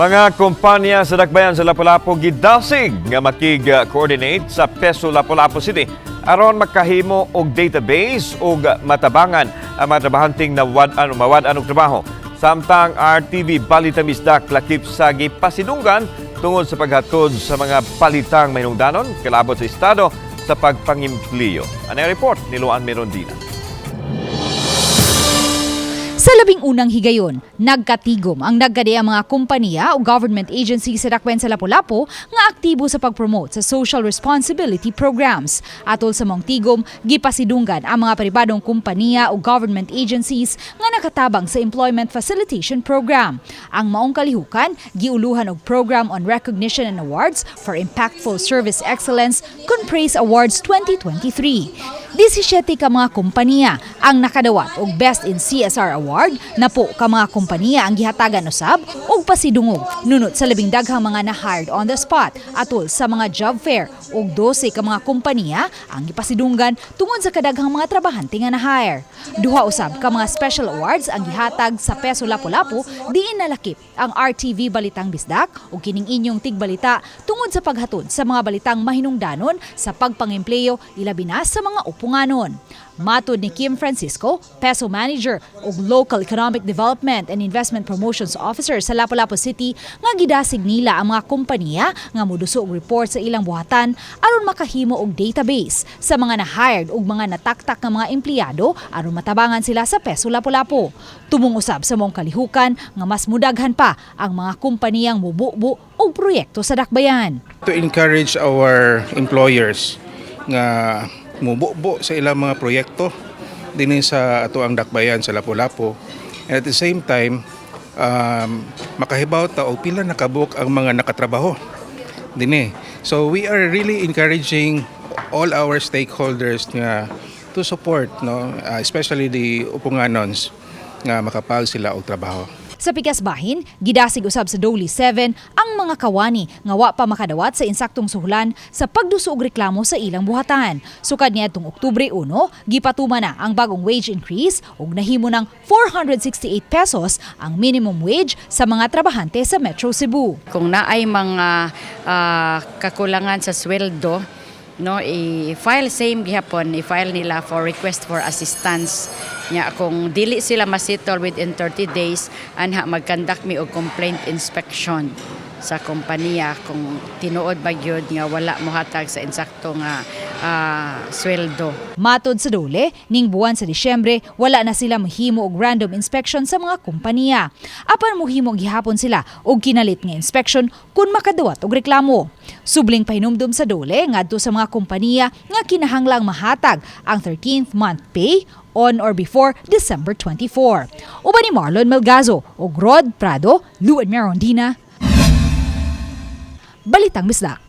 Mga kumpanya sa Dakbayan sa Lapu-Lapu gidasig nga makig-coordinate sa PESO Lapu-Lapu City aron makahimo og database ug matabangan ang mga trabahanting na mawad-an og trabaho. Samtang RTV Balita Misdak lakip sa gipasidunggan tungod sa paghatod sa mga palitang mahinungdanon kalabot sa estado sa pagpangimpliyo. Ano ang report ni Luan Merondina? Sa labing unang higayon, nagkatigom ang nagkadiang mga kompanya o government agency sa Dakbayan sa Lapu-Lapu nga aktibo sa pag-promote sa social responsibility programs. Atol sa mong tigom, gipasidunggan ang mga pribadong kompanya o government agencies nga nakatabang sa Employment Facilitation Program. Ang maong kalihukan, giuluhan og Program on Recognition and Awards for Impactful Service Excellence Praise Awards 2023. 17 ka mga kompanya ang nakadawat og Best in CSR Award na po ka mga kompanya ang gihatagan usab og pasidungog nunot sa labing daghang mga na-hired on the spot atol sa mga job fair og 12 ka mga kompanya ang gipasidunggan tungod sa kadaghang mga trabahante nga na-hire. Duha usab ka mga special awards ang gihatag sa PESO Lapu-Lapu diin nalakip ang RTV Balitang Bisdak ug kining inyong tigbalita tungod sa paghatod sa mga balitang mahinungdanon sa pagpangempleyo ilabi na sa mga upunganon. Matod ni Kim Francisco, PESO Manager ug Local Economic Development and Investment Promotions Officer sa Lapu-Lapu City, nga gidasig nila ang mga kompanya nga moduso og report sa ilang buhatan aron makahimo og database sa mga na-hired ug mga nataktak nga mga empleyado aron matabangan sila sa PESO Lapu-Lapu. Tumong usab sa mong kalihukan nga mas mudaghan pa ang mga kompaniyang mububu og proyekto sa Dakbayan. To encourage our employers nga mububo sa ilang mga proyekto dinhi sa ato ang Dakbayan sa Lapu-Lapu, and at the same time makahibaw ta og pila nakabuk ang mga nakatrabaho dinhi. So we are really encouraging all our stakeholders nga to support, especially the upunganons nga makapag sila og trabaho. Sa Pikas Bahin, gidasig usab sa Doli 7 ang mga kawani nga wa pa makadawat sa insaktong suhulan sa pagduso og reklamo sa ilang buhatan. Sukad niadtong Oktubre 1, gipatuma na ang bagong wage increase ug nahimo ng 468 pesos ang minimum wage sa mga trabahante sa Metro Cebu. Kung naay mga kakulangan sa sweldo, i-file same gihapon, i-file nila for request for assistance. Nya kung dili sila ma-settle within 30 days, anha mag-conduct mi og complaint inspection sa kompanya kung tinuod ba gyud nga wala mohatag sa insakto nga sweldo. Matod sa Dole, ning buwan sa Disyembre, wala na sila mahimo og random inspection sa mga kompanya. Apan mohimo gihapon sila og kinalit nga inspection kung makadawat og reklamo. Subling pahinumdum sa Dole ngadto sa mga kompanya nga kinahanglang mahatag ang 13th month pay on or before December 24. Uban ni Marlon Melgazo ug Rod Prado, Luan Merondina, Balitang Bisdak.